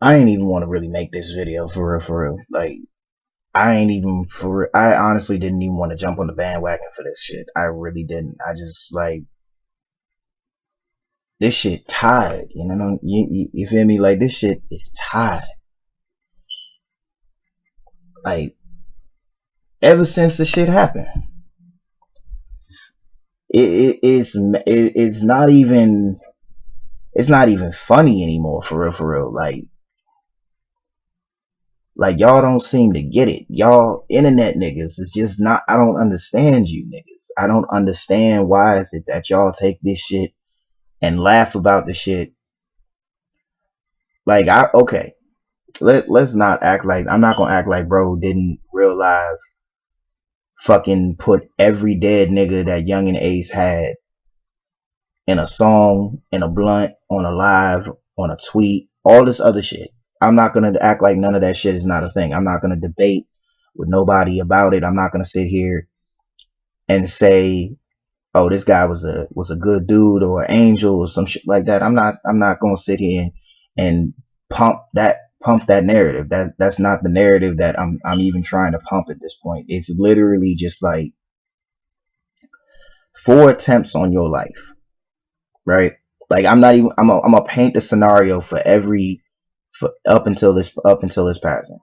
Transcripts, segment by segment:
I ain't even want to really make this video for real, for real. Like, I ain't even for real. I honestly didn't even want to jump on the bandwagon for this shit. I really didn't. I just like this shit tired. You know, you feel me? Like this shit is tired. Like ever since the shit happened, it's not even funny anymore. For real, for real. Like y'all don't seem to get it. Y'all internet niggas is just not. I don't understand you niggas. I don't understand why is it that y'all take this shit and laugh about the shit. Like okay. Let's not act like I'm not gonna act like bro didn't real live fucking put every dead nigga that Young and Ace had in a song, in a blunt, on a live, on a tweet, all this other shit. I'm not gonna act like none of that shit is not a thing. I'm not gonna debate with nobody about it. I'm not gonna sit here and say, "Oh, this guy was a good dude or an angel or some shit like that." I'm not gonna sit here and pump that narrative. That's not the narrative that I'm even trying to pump at this point. It's literally just like 4 attempts on your life, right? Like I'm not even I'm gonna paint the scenario for every for up until his passing.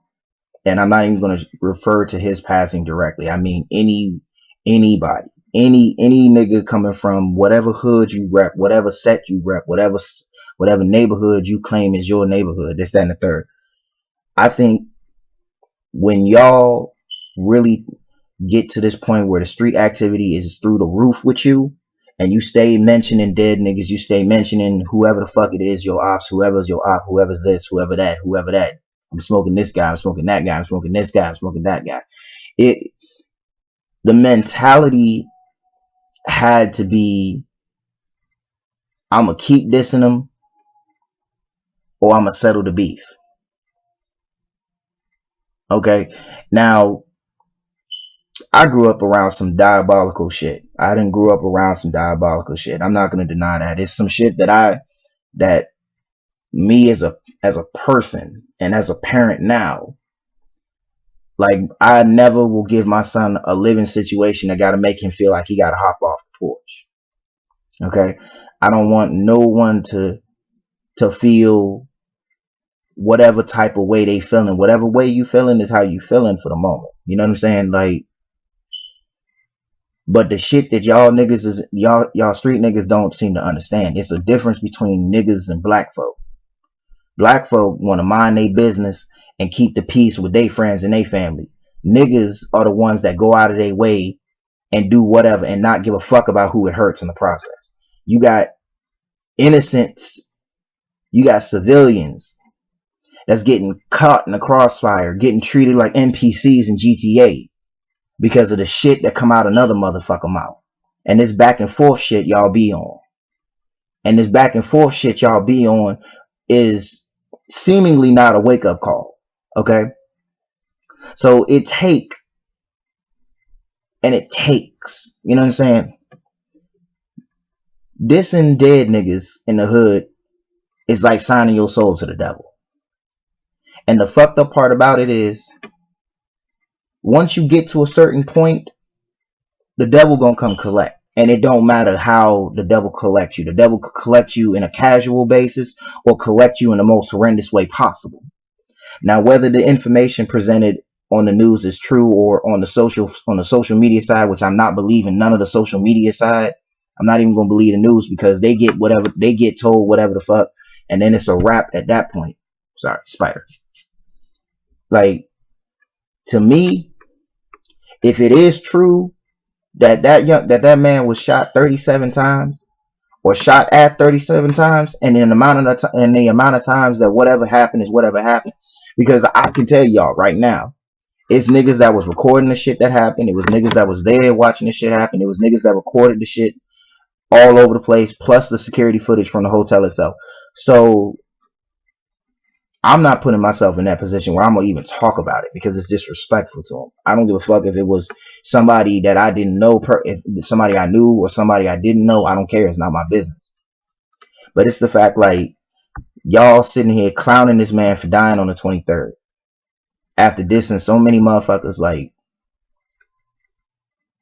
And I'm not even going to refer to his passing directly. I mean anybody, any nigga coming from whatever hood you rep, whatever set you rep, whatever neighborhood you claim is your neighborhood. This, that, and the third. I think when y'all really get to this point where the street activity is through the roof with you, and you stay mentioning dead niggas, you stay mentioning whoever the fuck it is, your ops, whoever's your op, whoever's this, whoever that, whoever that. I'm smoking this guy, I'm smoking that guy, I'm smoking this guy, I'm smoking that guy. It the mentality had to be I'ma keep dissing them or I'ma settle the beef. Okay. Now I grew up around some diabolical shit. I didn't grew up around some diabolical shit. I'm not gonna deny that. It's some shit that me as a person and as a parent now, like I never will give my son a living situation that gotta make him feel like he gotta hop off the porch. Okay. I don't want no one to feel whatever type of way they feeling. Whatever way you feeling is how you feeling for the moment. You know what I'm saying? Like, but the shit that y'all niggas is y'all street niggas don't seem to understand. It's a difference between niggas and black folk. Black folk want to mind their business and keep the peace with their friends and their family. Niggas are the ones that go out of their way and do whatever and not give a fuck about who it hurts in the process. You got innocents, you got civilians that's getting caught in the crossfire, getting treated like NPCs in GTA because of the shit that come out another motherfucker mouth. And this back and forth shit y'all be on. And this back and forth shit y'all be on is seemingly not a wake up call. Okay? So it takes, you know what I'm saying? Dissing dead niggas in the hood is like signing your soul to the devil. And the fucked up part about it is once you get to a certain point, the devil gonna come collect. And it don't matter how the devil collects you. The devil could collect you in a casual basis or collect you in the most horrendous way possible. Now, whether the information presented on the news is true or on the social media side, which I'm not believing none of the social media side. I'm not even gonna believe the news because they get told whatever the fuck, and then it's a wrap at that point. Sorry, spider. Like to me, if it is true that man was shot 37 times or shot at 37 times, and in the amount of times that whatever happened is whatever happened, because I can tell y'all right now, it's niggas that was recording the shit that happened. It was niggas that was there watching the shit happen. It was niggas that recorded the shit all over the place, plus the security footage from the hotel itself. So I'm not putting myself in that position where I'm gonna even talk about it because it's disrespectful to him. I don't give a fuck if it was somebody that I didn't know, if somebody I knew or somebody I didn't know. I don't care. It's not my business. But it's the fact, like, Y'all sitting here clowning this man for dying on the 23rd. After dissing so many motherfuckers, like,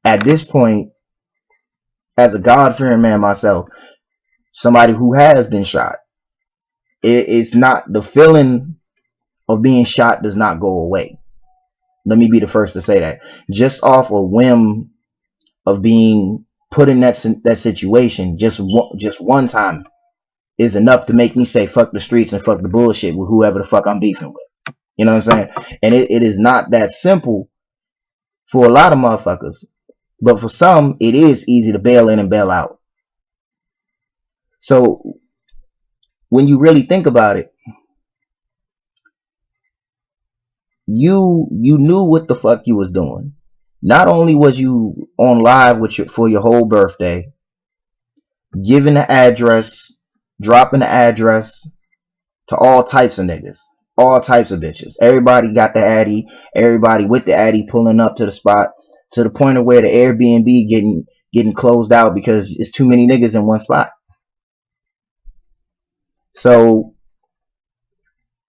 at this point, as a God-fearing man myself, somebody who has been shot, it's not, the feeling of being shot does not go away. Let me be the first to say that. Just off a whim of being put in that situation, just one time is enough to make me say fuck the streets and fuck the bullshit with whoever the fuck I'm beefing with. You know what I'm saying? And it is not that simple for a lot of motherfuckers, but for some, it is easy to bail in and bail out. So when you really think about it, you knew what the fuck you was doing. Not only was you on live with for your whole birthday, giving the address, dropping the address to all types of niggas, all types of bitches. Everybody got the Addy, everybody with the Addy pulling up to the spot, to the point of where the Airbnb getting closed out because it's too many niggas in one spot. So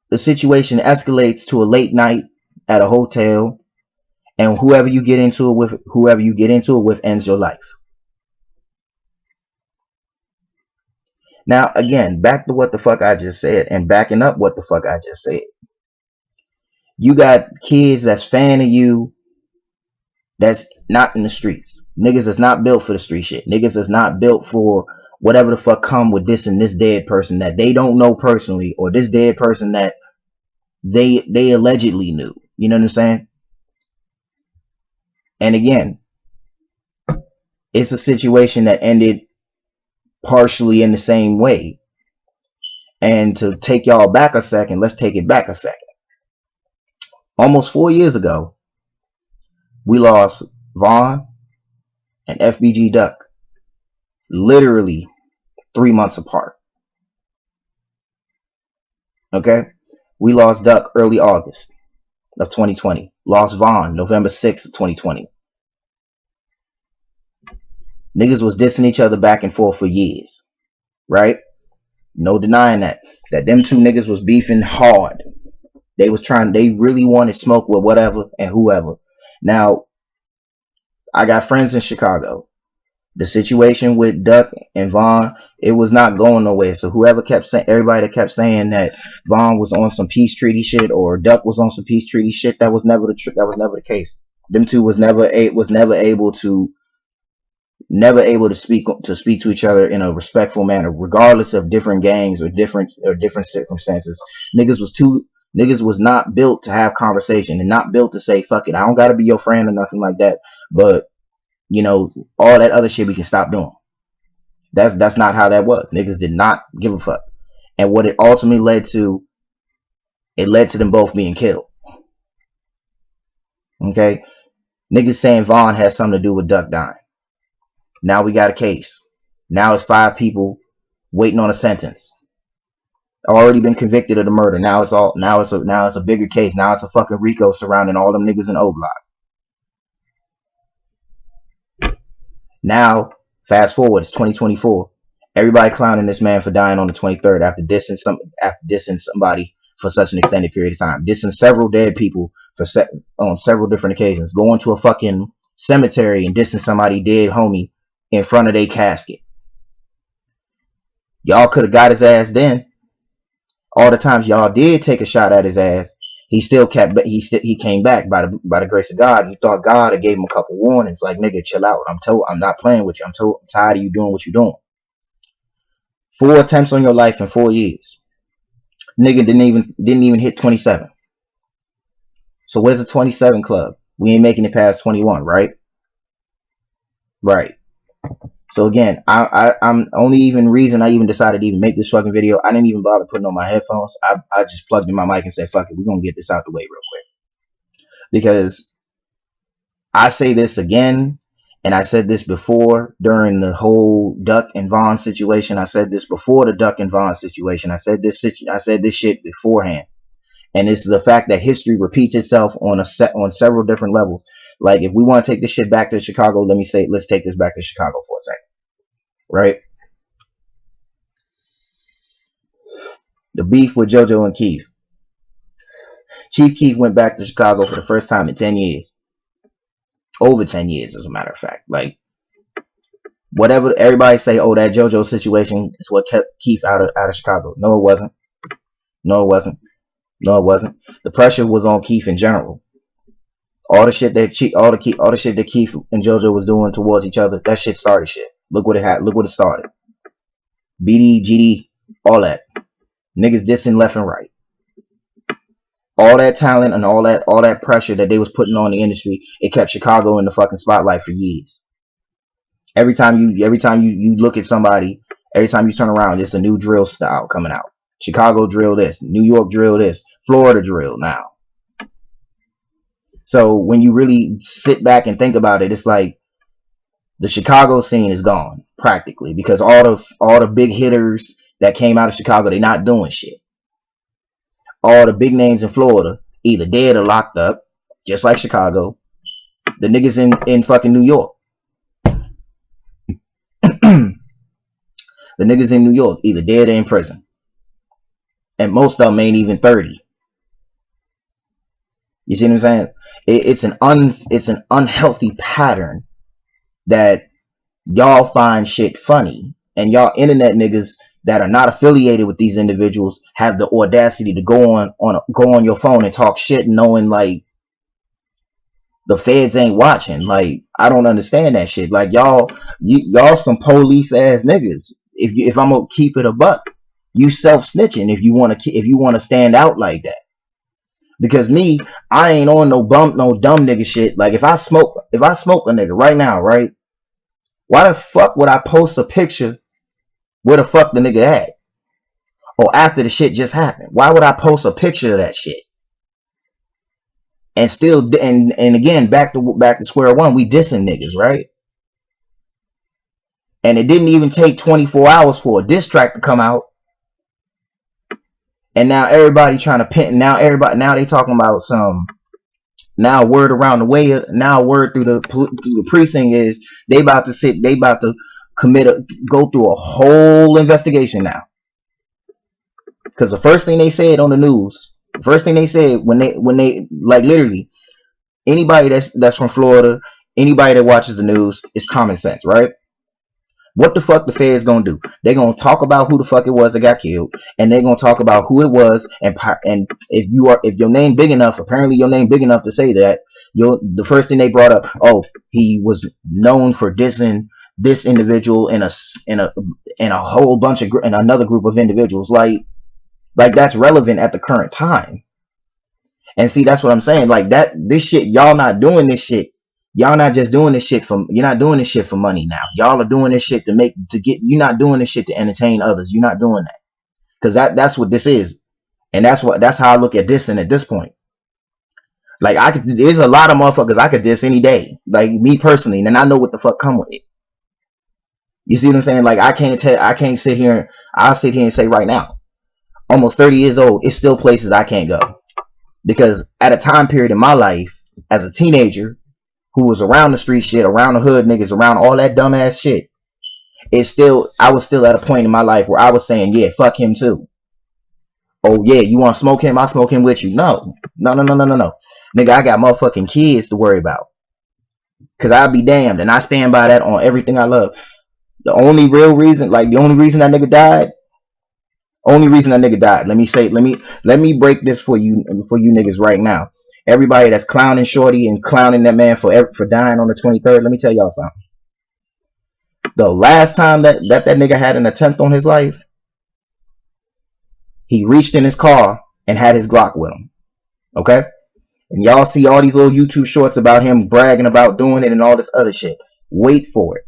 the situation escalates to a late night at a hotel, and whoever you get into it with ends your life. Now, again, back to what the fuck I just said, and backing up what the fuck I just said. You got kids that's fan of you that's not in the streets. Niggas that's not built for the street shit. Niggas that's not built for whatever the fuck come with this and this dead person that they don't know personally, or this dead person that they allegedly knew. You know what I'm saying? And again, it's a situation that ended partially in the same way. And to take y'all back a second, let's take it back a second. Almost 4 years ago, we lost Vaughn and FBG Duck, literally 3 months apart. Okay? We lost Duck early August of 2020. Lost Vaughn November 6th of 2020. Niggas was dissing each other back and forth for years. Right? No denying that. That them two niggas was beefing hard. They really wanted smoke with whatever and whoever. Now, I got friends in Chicago. The situation with Duck and Vaughn, it was not going nowhere. So whoever kept saying, everybody that kept saying that Vaughn was on some peace treaty shit or Duck was on some peace treaty shit, that was never the case. Them two was never able to speak to each other in a respectful manner, regardless of different gangs or different circumstances. Niggas was not built to have conversation and not built to say fuck it, I don't gotta be your friend or nothing like that, but you know, all that other shit we can stop doing. That's not how that was. Niggas did not give a fuck. And what it ultimately led to them both being killed. Okay? Niggas saying Vaughn has something to do with Duck dying. Now we got a case. Now it's 5 people waiting on a sentence. Already been convicted of the murder. Now it's a bigger case. Now it's a fucking RICO surrounding all them niggas in O Block. Now, fast forward, it's 2024. Everybody clowning this man for dying on the 23rd after dissing somebody for such an extended period of time. Dissing several dead people on several different occasions. Going to a fucking cemetery and dissing somebody dead homie in front of their casket. Y'all could have got his ass then. All the times y'all did take a shot at his ass, he came back by the grace of God. You thought God had gave him a couple warnings, like, nigga, chill out. I'm not playing with you. I'm tired of you doing what you're doing. 4 attempts on your life in 4 years. Nigga didn't even hit 27. So where's the 27 club? We ain't making it past 21, right? Right. So again, I'm only even reason I even decided to even make this fucking video, I didn't even bother putting on my headphones. I just plugged in my mic and said, fuck it, we're gonna get this out the way real quick. Because I say this again, and I said this before during the whole Duck and Vaughn situation. I said this before the Duck and Vaughn situation. I said this shit beforehand. And this is the fact that history repeats itself on several different levels. Like, if we want to take this shit back to Chicago, let's take this back to Chicago for a second. Right? The beef with JoJo and Keef. Chief Keef went back to Chicago for the first time in 10 years. Over 10 years, as a matter of fact. Like, whatever everybody say, oh, that JoJo situation is what kept Keef out of Chicago. No, it wasn't. No, it wasn't. No, it wasn't. The pressure was on Keef in general. All the shit that Keef and JoJo was doing towards each other, that shit started shit. Look what it had. Look what it started. BD, GD, all that. Niggas dissing left and right. All that talent and all that pressure that they was putting on the industry, it kept Chicago in the fucking spotlight for years. Every time you look at somebody, every time you turn around, it's a new drill style coming out. Chicago drill this, New York drill this, Florida drill now. So when you really sit back and think about it, it's like the Chicago scene is gone practically, because all the big hitters that came out of Chicago, they're not doing shit. All the big names in Florida either dead or locked up, just like Chicago. The niggas in fucking New York. The niggas in New York either dead or in prison. And most of them ain't even 30. You see what I'm saying? It's an unhealthy pattern that y'all find shit funny, and y'all internet niggas that are not affiliated with these individuals have the audacity to go on your phone and talk shit, knowing like the feds ain't watching. Like, I don't understand that shit. Like, y'all some police ass niggas. If I'm gonna keep it a buck, you self snitching if you want to stand out like that. Because me, I ain't on no dumb nigga shit. Like, if I smoke a nigga right now, right? Why the fuck would I post a picture where the fuck the nigga at? Or after the shit just happened? Why would I post a picture of that shit? And still, and again, back to square one, we dissing niggas, right? And it didn't even take 24 hours for a diss track to come out. And now everybody trying to pin. Now they talking about some. Now word around the way. Now word through the precinct is they about to go through a whole investigation now. Because the first thing they said on the news, the first thing they said when they like, literally, anybody that's from Florida, anybody that watches the news, is common sense, right? What the fuck the feds gonna do? They're gonna talk about who the fuck it was that got killed, and they're gonna talk about who it was, and if your name big enough, apparently your name big enough to say that, the first thing they brought up, oh, he was known for dissing this individual in a whole bunch of in another group of individuals, like that's relevant at the current time. And see, that's what I'm saying. Like, this shit, y'all not doing this shit. Y'all not just doing this shit you're not doing this shit for money now. Y'all are doing this shit you're not doing this shit to entertain others. You're not doing that. Cause that's what this is. And that's how I look at dissing at this point. Like, there's a lot of motherfuckers I could diss any day. Like, me personally, and I know what the fuck come with it. You see what I'm saying? Like, I'll sit here and say right now, almost 30 years old, it's still places I can't go. Because at a time period in my life, as a teenager, who was around the street shit, around the hood niggas, around all that dumbass shit, I was still at a point in my life where I was saying, yeah, fuck him too. Oh yeah, you want to smoke him? I'll smoke him with you. No. Nigga, I got motherfucking kids to worry about. Cause I'll be damned, and I stand by that on everything I love. The only reason that nigga died, let me break this for you niggas right now. Everybody that's clowning Shorty and clowning that man for dying on the 23rd, let me tell y'all something. The last time that nigga had an attempt on his life, he reached in his car and had his Glock with him. Okay? And y'all see all these little YouTube shorts about him bragging about doing it and all this other shit. Wait for it.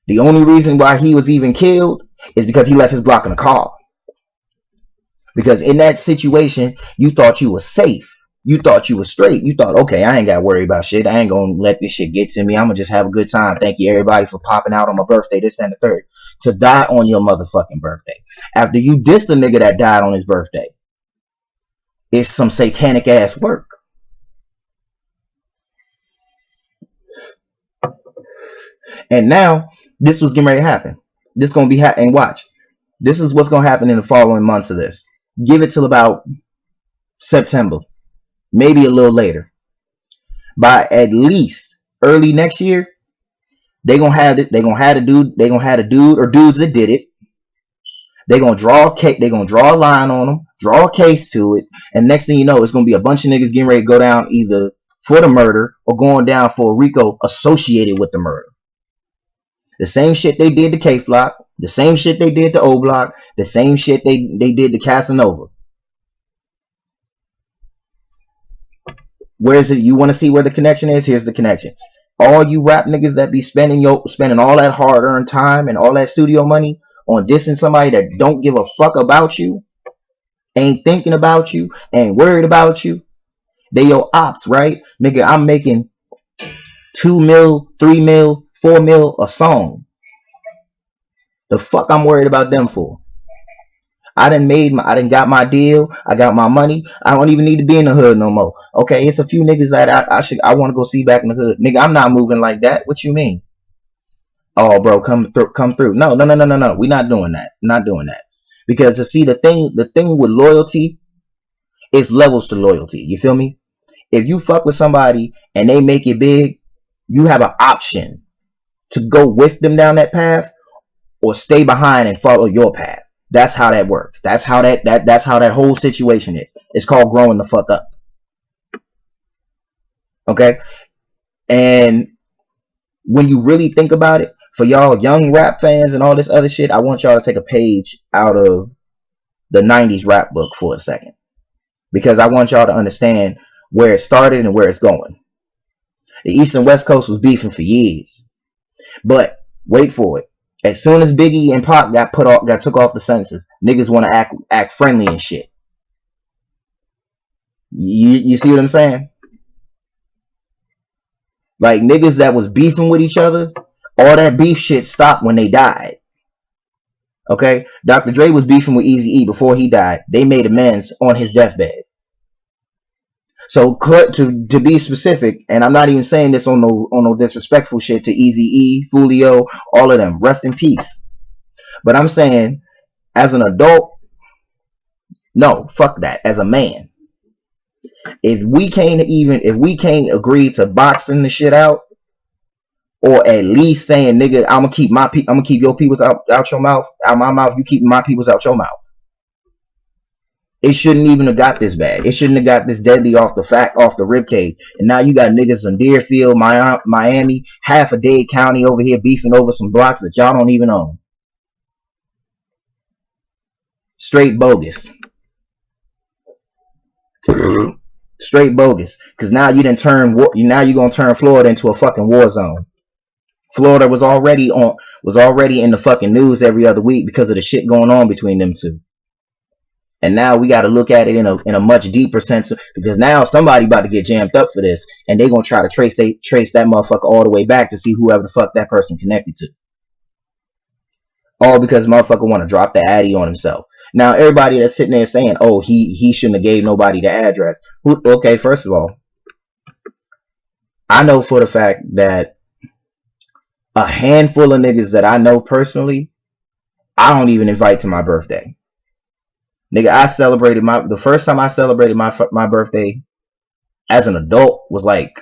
The only reason why he was even killed is because he left his Glock in the car. Because in that situation, you thought you were safe. You thought you were straight. You thought, okay, I ain't got to worry about shit. I ain't going to let this shit get to me. I'm going to just have a good time. Thank you, everybody, for popping out on my birthday, this and the third. To die on your motherfucking birthday. After you dissed the nigga that died on his birthday. It's some satanic ass work. And now, this was getting ready to happen. This going to be and watch. This is what's going to happen in the following months of this. Give it till about September, maybe a little later. By at least early next year, they gonna have it. They gonna have a dude. They gonna have a dude or dudes that did it. They gonna draw a case. They gonna draw a line on them, draw a case to it, and next thing you know, it's gonna be a bunch of niggas getting ready to go down either for the murder or going down for a RICO associated with the murder. The same shit they did to K Flock, the same shit they did to O Block, the same shit they did to Casanova. Where is it? You want to see where the connection is? Here's the connection. All you rap niggas that be spending all that hard earned time and all that studio money on dissing somebody that don't give a fuck about you, ain't thinking about you, ain't worried about you. They your ops, right? Nigga, I'm making 2 mil, 3 mil, 4 mil a song. The fuck I'm worried about them for? I done got my deal. I got my money. I don't even need to be in the hood no more. Okay, it's a few niggas that I want to go see back in the hood. Nigga, I'm not moving like that. What you mean? Oh, bro, come through. No. We not doing that. Not doing that. Because to see the thing with loyalty is levels to loyalty. You feel me? If you fuck with somebody and they make it big, you have an option to go with them down that path or stay behind and follow your path. That's how that works. That's how that whole situation is. It's called growing the fuck up. Okay? And when you really think about it, for y'all young rap fans and all this other shit, I want y'all to take a page out of the 90s rap book for a second. Because I want y'all to understand where it started and where it's going. The East and West Coast was beefing for years. But wait for it. As soon as Biggie and Pac got took off the census, niggas want to act friendly and shit. You see what I'm saying? Like niggas that was beefing with each other, all that beef shit stopped when they died. Okay? Dr. Dre was beefing with Eazy-E before he died. They made amends on his deathbed. So to be specific, and I'm not even saying this on no disrespectful shit to Eazy-E, Foolio, all of them. Rest in peace. But I'm saying, as an adult, no, fuck that. As a man, if we can't agree to boxing the shit out, or at least saying, nigga, I'm gonna keep your peoples out your mouth, out my mouth. You keep my peoples out your mouth. It shouldn't even have got this bad. It shouldn't have got this deadly off the ribcage. And now you got niggas in Deerfield, Miami, half a Dade County over here beefing over some blocks that y'all don't even own. Straight bogus. Straight bogus. Because now you're gonna turn Florida into a fucking war zone. Florida was already in the fucking news every other week because of the shit going on between them two. And now we got to look at it in a much deeper sense, because now somebody about to get jammed up for this, and they gonna try to trace that motherfucker all the way back to see whoever the fuck that person connected to. All because motherfucker want to drop the addy on himself. Now everybody that's sitting there saying, "Oh, he shouldn't have gave nobody the address." Okay, first of all, I know for the fact that a handful of niggas that I know personally, I don't even invite to my birthday. Nigga, the first time I celebrated my birthday as an adult was like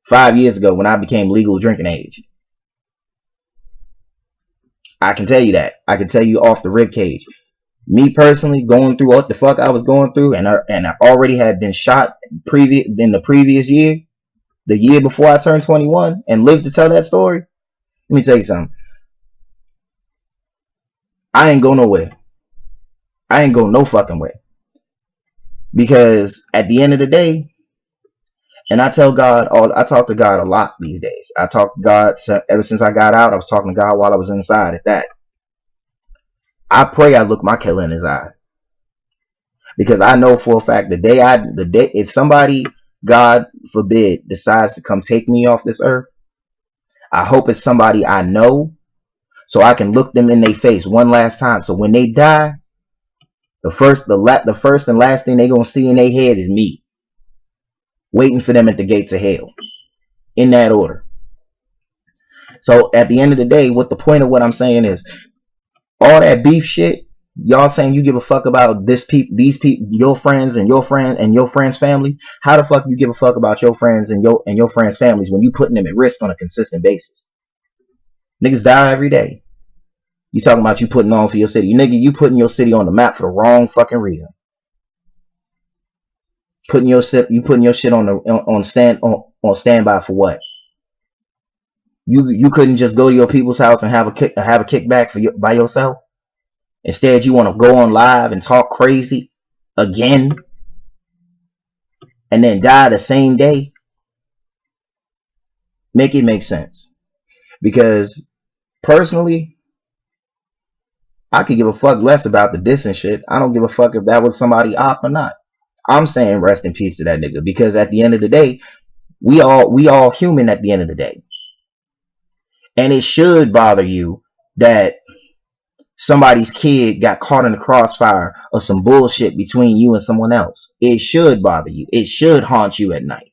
5 years ago when I became legal drinking age. I can tell you that. I can tell you off the ribcage. Me personally, going through what the fuck I was going through, and I already had been shot in the previous year, the year before I turned 21, and lived to tell that story. Let me tell you something. I ain't go nowhere. I ain't go no fucking way. Because at the end of the day, and I talk to God a lot these days. I talk to God ever since I got out. I was talking to God while I was inside at that. I pray I look my killer in his eye. Because I know for a fact the day if somebody, God forbid, decides to come take me off this earth, I hope it's somebody I know, so I can look them in their face one last time. So when they die, the first and last thing they gonna see in their head is me, waiting for them at the gates of hell, in that order. So at the end of the day, what the point of what I'm saying is, all that beef shit, Y'all saying you give a fuck about these people, your friends and your friends' family. How the fuck you give a fuck about your friends and your friends' families when you putting them at risk on a consistent basis? Niggas die every day. You talking about you putting on for your city, nigga? You putting your city on the map for the wrong fucking reason. You putting your shit on standby for what? You couldn't just go to your people's house and have a kickback by yourself. Instead, you want to go on live and talk crazy again, and then die the same day. Make it make sense. Because personally, I could give a fuck less about the diss and shit. I don't give a fuck if that was somebody op or not. I'm saying rest in peace to that nigga, because at the end of the day, we all human at the end of the day. And it should bother you that somebody's kid got caught in the crossfire of some bullshit between you and someone else. It should bother you. It should haunt you at night.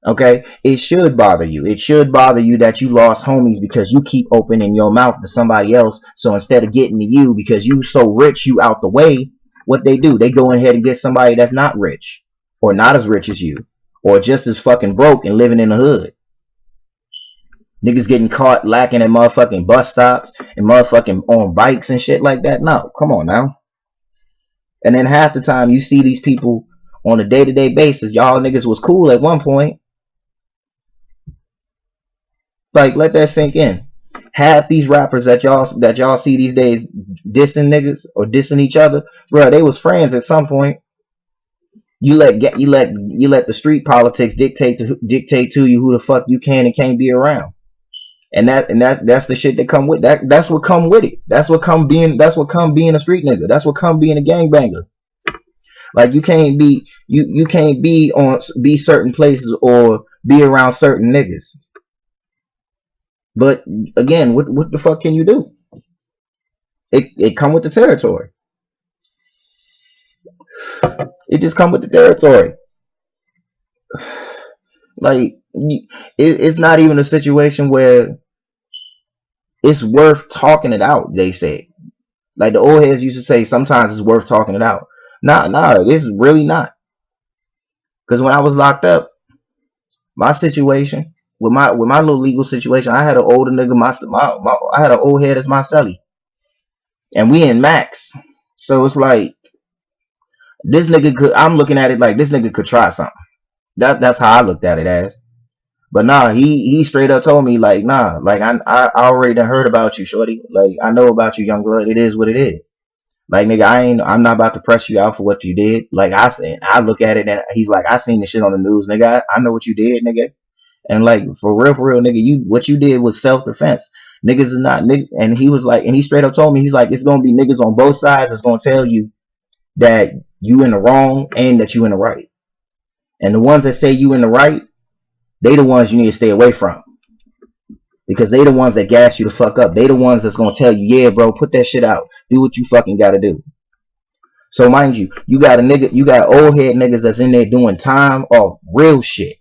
Okay? It should bother you. It should bother you that you lost homies because you keep opening your mouth to somebody else. So instead of getting to you because you so rich, you out the way, what they do, they go ahead and get somebody that's not rich or not as rich as you or just as fucking broke and living in the hood. Niggas getting caught lacking at motherfucking bus stops and motherfucking on bikes and shit like that. No, come on now. And then half the time you see these people on a day-to-day basis. Y'all niggas was cool at one point. Like, let that sink in. Half these rappers that y'all see these days dissing niggas or dissing each other, bro, they was friends at some point. You let the street politics dictate to you who the fuck you can and can't be around. And that's the shit that come with that. That's what come with it. That's what come being a street nigga. That's what come being a gangbanger. Like you can't be certain places or be around certain niggas. But again, what the fuck can you do? It come with the territory. It just come with the territory. Like it's not even a situation where it's worth talking it out. They say, like the old heads used to say, sometimes it's worth talking it out. Nah, it's really not. Because when I was locked up, my situation with my little legal situation, I had an older nigga, I had an old head as my celly, and we in max. So it's like this nigga could. I'm looking at it like this nigga could try something. That's how I looked at it as. But nah, he straight up told me like, nah, like I already done heard about you, shorty. Like I know about you, young blood. It is what it is. Like nigga, I'm not about to press you out for what you did. Like I look at it and he's like, I seen the shit on the news, nigga. I know what you did, nigga. And like for real, nigga, what you did was self defense. Niggas is not nigga. And he was like, and he straight up told me, he's like, it's gonna be niggas on both sides that's gonna tell you that you in the wrong and that you in the right. And the ones that say you in the right, they the ones you need to stay away from. Because they the ones that gas you the fuck up. They the ones that's gonna tell you, yeah, bro, put that shit out. Do what you fucking gotta do. So mind you, you got old head niggas that's in there doing time off real shit.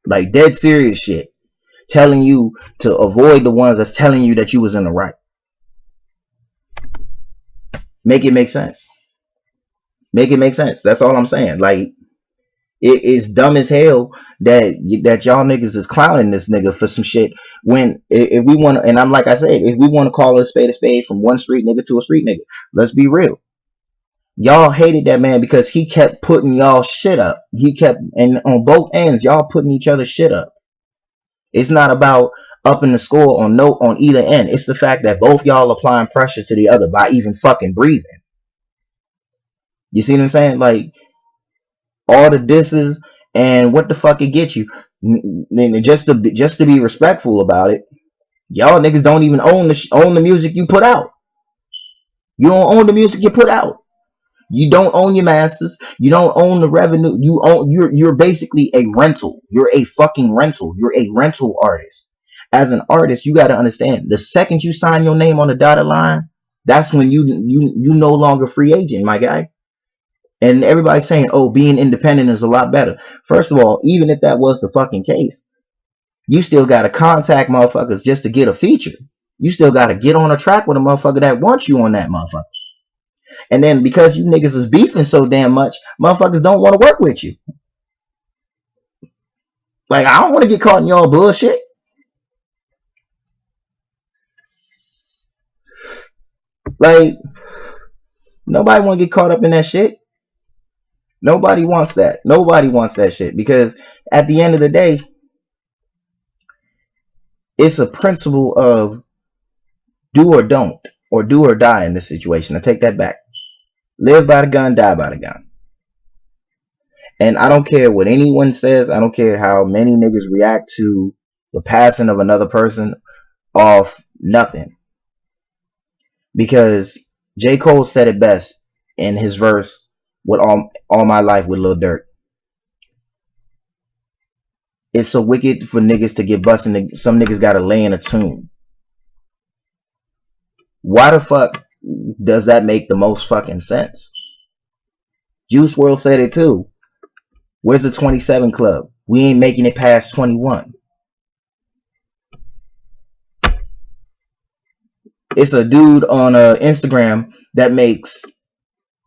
Like dead serious shit. Telling you to avoid the ones that's telling you that you was in the right. Make it make sense. Make it make sense. That's all I'm saying. Like it is dumb as hell that y'all niggas is clowning this nigga for some shit. When if we want to, and I'm like I said, if we want to call a spade from one street nigga to a street nigga, let's be real. Y'all hated that man because he kept putting y'all shit up. He kept, and on both ends, y'all putting each other shit up. It's not about upping the score on either end. It's the fact that both y'all applying pressure to the other by even fucking breathing. You see what I'm saying? Like all the disses and what the fuck it get you. Just to be respectful about it, y'all niggas don't even own the music you put out. You don't own the music you put out. You don't own your masters. You don't own the revenue. You're basically a rental. You're a fucking rental. You're a rental artist. As an artist, you got to understand, the second you sign your name on the dotted line, that's when you no longer free agent, my guy. And everybody's saying, oh, being independent is a lot better. First of all, even if that was the fucking case, you still got to contact motherfuckers just to get a feature. You still gotta get on a track with a motherfucker that wants you on that motherfucker. And then because you niggas is beefing so damn much, motherfuckers don't want to work with you. Like, I don't want to get caught in y'all bullshit. Like, nobody want to get caught up in that shit. Nobody wants that. Nobody wants that shit, because at the end of the day, it's a principle of do or don't, or do or die in this situation. I take that back. Live by the gun, die by the gun. And I don't care what anyone says. I don't care how many niggas react to the passing of another person off nothing. Because J. Cole said it best in his verse with all my life with Lil Durk. It's so wicked for niggas to get busted. Some niggas gotta lay in a tomb. Why the fuck does that make the most fucking sense? Juice WRLD said it too. Where's the 27 Club? We ain't making it past 21. It's a dude on Instagram that makes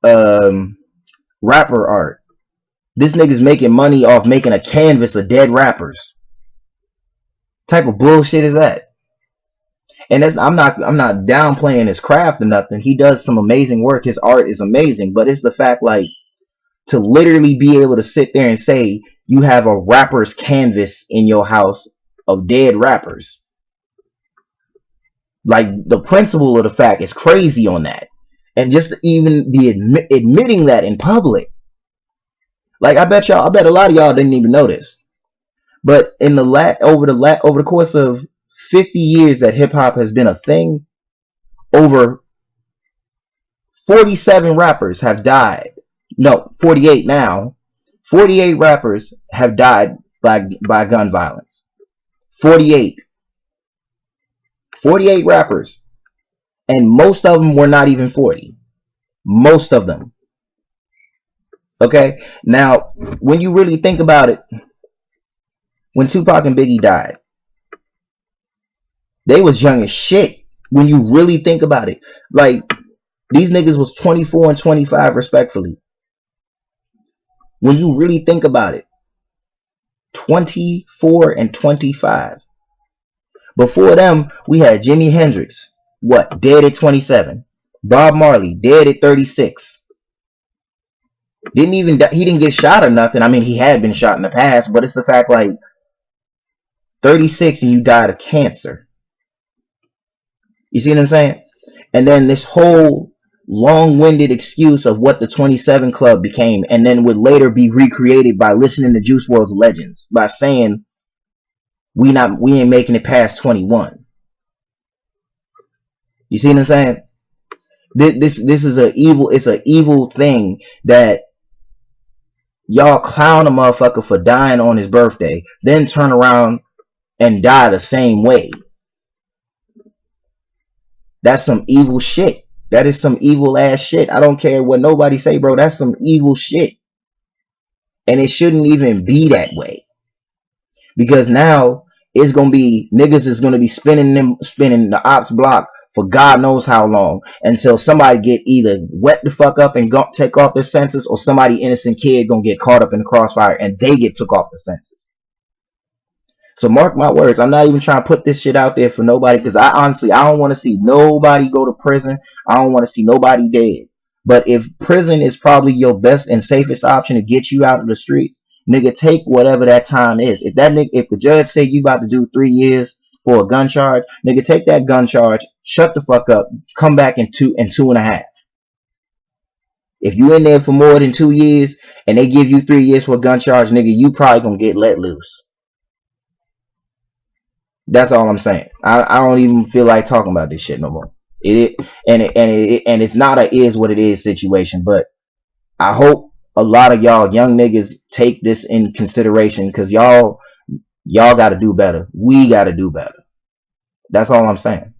rapper art. This nigga's making money off making a canvas of dead rappers. Type of bullshit is that? And that's, I'm not downplaying his craft or nothing. He does some amazing work. His art is amazing, but it's the fact, like, to literally be able to sit there and say you have a rapper's canvas in your house of dead rappers. Like, the principle of the fact is crazy on that. And just even the admitting that in public. Like, I bet a lot of y'all didn't even know this. But in over the course of 50 years that hip hop has been a thing, over 47 rappers have died. No, 48 now. 48 rappers have died by gun violence. 48. 48 rappers. And most of them were not even 40. Most of them. Okay? Now, when you really think about it, when Tupac and Biggie died, they was young as shit. When you really think about it. Like, these niggas was 24 and 25 respectfully. When you really think about it, 24 and 25. Before them, we had Jimi Hendrix, dead at 27. Bob Marley, dead at 36. He didn't get shot or nothing. I mean, he had been shot in the past, but it's the fact, like, 36 and you died of cancer. You see what I'm saying? And then this whole long-winded excuse of what the 27 Club became, and then would later be recreated by listening to Juice WRLD's Legends, by saying we ain't making it past 21. You see what I'm saying? This is it's an evil thing that y'all clown a motherfucker for dying on his birthday, then turn around and die the same way. That's some evil shit. That is some evil ass shit. I don't care what nobody say, bro. That's some evil shit. And it shouldn't even be that way. Because now it's gonna be niggas is gonna be spinning the ops block for God knows how long, until somebody get either wet the fuck up and take off their senses, or somebody innocent kid gonna get caught up in the crossfire and they get took off the senses. So mark my words, I'm not even trying to put this shit out there for nobody, because I don't want to see nobody go to prison. I don't want to see nobody dead. But if prison is probably your best and safest option to get you out of the streets, nigga, take whatever that time is. If the judge say you about to do 3 years for a gun charge, nigga, take that gun charge, shut the fuck up, come back in 2.5. If you in there for more than 2 years and they give you 3 years for a gun charge, nigga, you probably gonna get let loose. That's all I'm saying. I don't even feel like talking about this shit no more. It's not a is what it is situation, but I hope a lot of y'all young niggas take this in consideration, because y'all got to do better. We got to do better. That's all I'm saying.